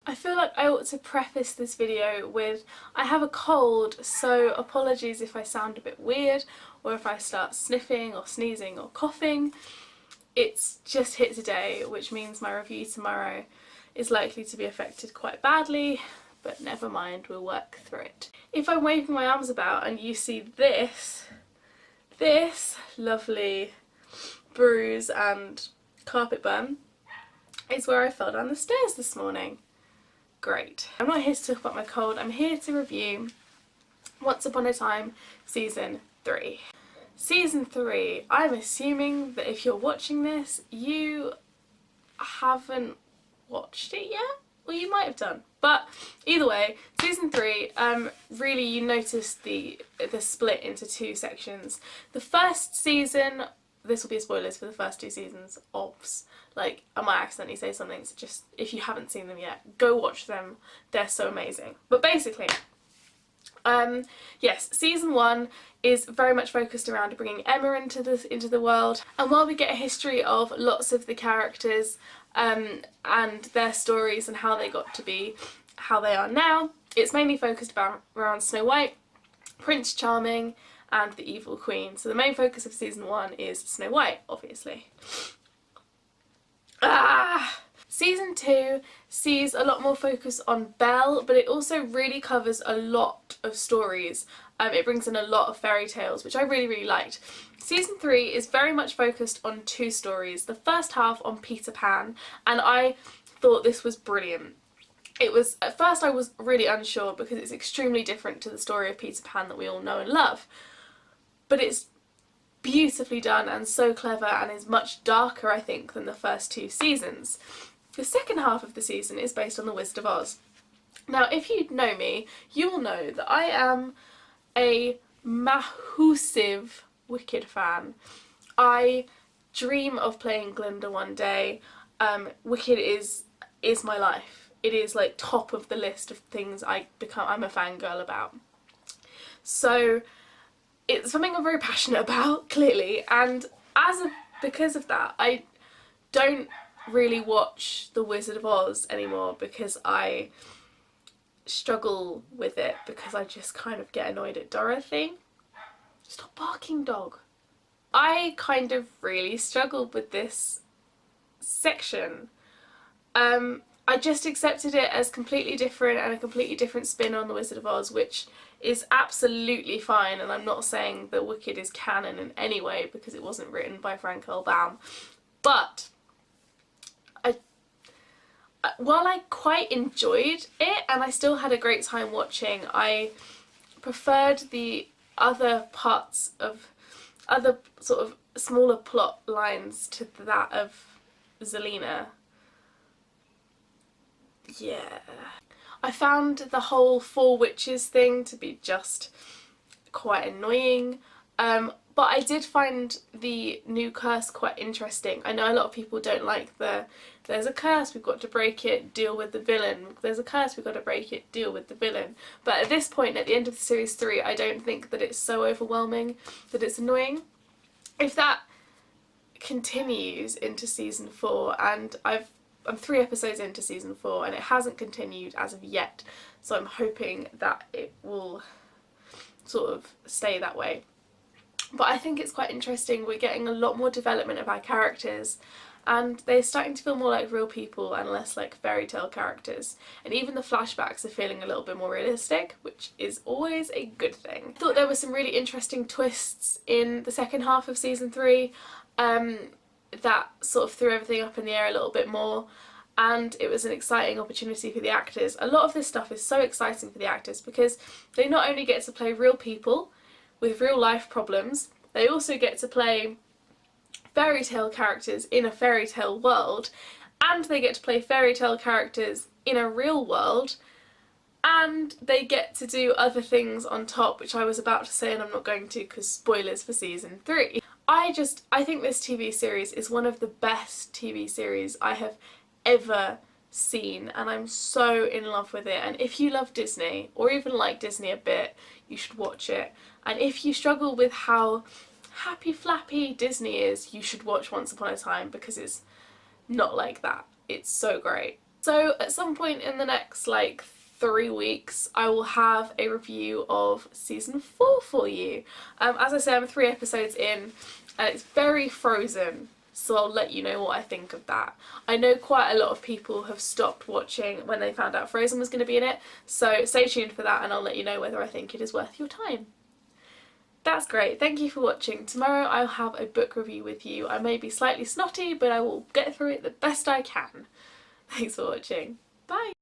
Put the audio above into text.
I feel like I ought to preface this video with I have a cold, so apologies if I sound a bit weird or if I start sniffing or sneezing or coughing. It's just hit today, which means my review tomorrow is likely to be affected quite badly, but never mind, we'll work through it. If I'm waving my arms about and you see this lovely bruise and carpet burn, is where I fell down the stairs this morning. Great. I'm not here to talk about my cold, I'm here to review Once Upon a Time Season 3. Season 3, I'm assuming that if you're watching this, you haven't watched it yet? Well, you might have done. But either way, Season 3, really you notice the split into two sections. The first season, this will be spoilers for the first two seasons, obvs. Like, I might accidentally say something, so just, if you haven't seen them yet, go watch them. They're so amazing. But basically, yes, Season 1 is very much focused around bringing Emma into the world. And while we get a history of lots of the characters and their stories and how they got to be how they are now, it's mainly focused around Snow White, Prince Charming, and the Evil Queen. So the main focus of Season 1 is Snow White, obviously. Season 2 sees a lot more focus on Belle, but it also really covers a lot of stories. It brings in a lot of fairy tales, which I really liked. Season 3 is very much focused on two stories. The first half on Peter Pan, and I thought this was brilliant. It was, at first I was really unsure because it's extremely different to the story of Peter Pan that we all know and love. But it's beautifully done and so clever and is much darker, I think, than the first two seasons. The second half of the season is based on The Wizard of Oz. Now, if you know me, you will know that I am a massive Wicked fan. I dream of playing Glinda one day. Wicked is my life. It is like top of the list of things I'm a fangirl about. So it's something I'm very passionate about, clearly, and because of that, I don't really watch The Wizard of Oz anymore because I struggle with it because I just kind of get annoyed at Dorothy. Stop barking, dog. I kind of really struggled with this section. I just accepted it as completely different and a completely different spin on The Wizard of Oz, which is absolutely fine, and I'm not saying that Wicked is canon in any way because it wasn't written by Frank L. Baum. But while I quite enjoyed it and I still had a great time watching, I preferred the other parts of other sort of smaller plot lines to that of Zelena. Yeah. I found the whole Four Witches thing to be just quite annoying, but I did find the new curse quite interesting. I know a lot of people don't like there's a curse, we've got to break it, deal with the villain. There's a curse, we've got to break it, deal with the villain. But at this point, at the end of the series 3, I don't think that it's so overwhelming that it's annoying. If that continues into Season 4, and I'm 3 episodes into Season 4 and it hasn't continued as of yet, so I'm hoping that it will sort of stay that way. But I think it's quite interesting. We're getting a lot more development of our characters and they're starting to feel more like real people and less like fairy tale characters, and even the flashbacks are feeling a little bit more realistic, which is always a good thing. I thought there were some really interesting twists in the second half of Season 3 that sort of threw everything up in the air a little bit more, and it was an exciting opportunity for the actors. A lot of this stuff is so exciting for the actors because they not only get to play real people with real life problems, they also get to play fairy tale characters in a fairy tale world, and they get to play fairy tale characters in a real world, and they get to do other things on top, which I was about to say and I'm not going to because spoilers for Season 3. I think this TV series is one of the best TV series I have ever seen, and I'm so in love with it. And if you love Disney, or even like Disney a bit, you should watch it. And if you struggle with how happy flappy Disney is, you should watch Once Upon a Time because it's not like that. It's so great. So at some point in the next like 3 weeks I will have a review of season 4 for you. As I say, I'm 3 episodes in and it's very Frozen, so I'll let you know what I think of that. I know quite a lot of people have stopped watching when they found out Frozen was going to be in it, so stay tuned for that and I'll let you know whether I think it is worth your time. That's great, thank you for watching. Tomorrow I'll have a book review with you. I may be slightly snotty, but I will get through it the best I can. Thanks for watching. Bye!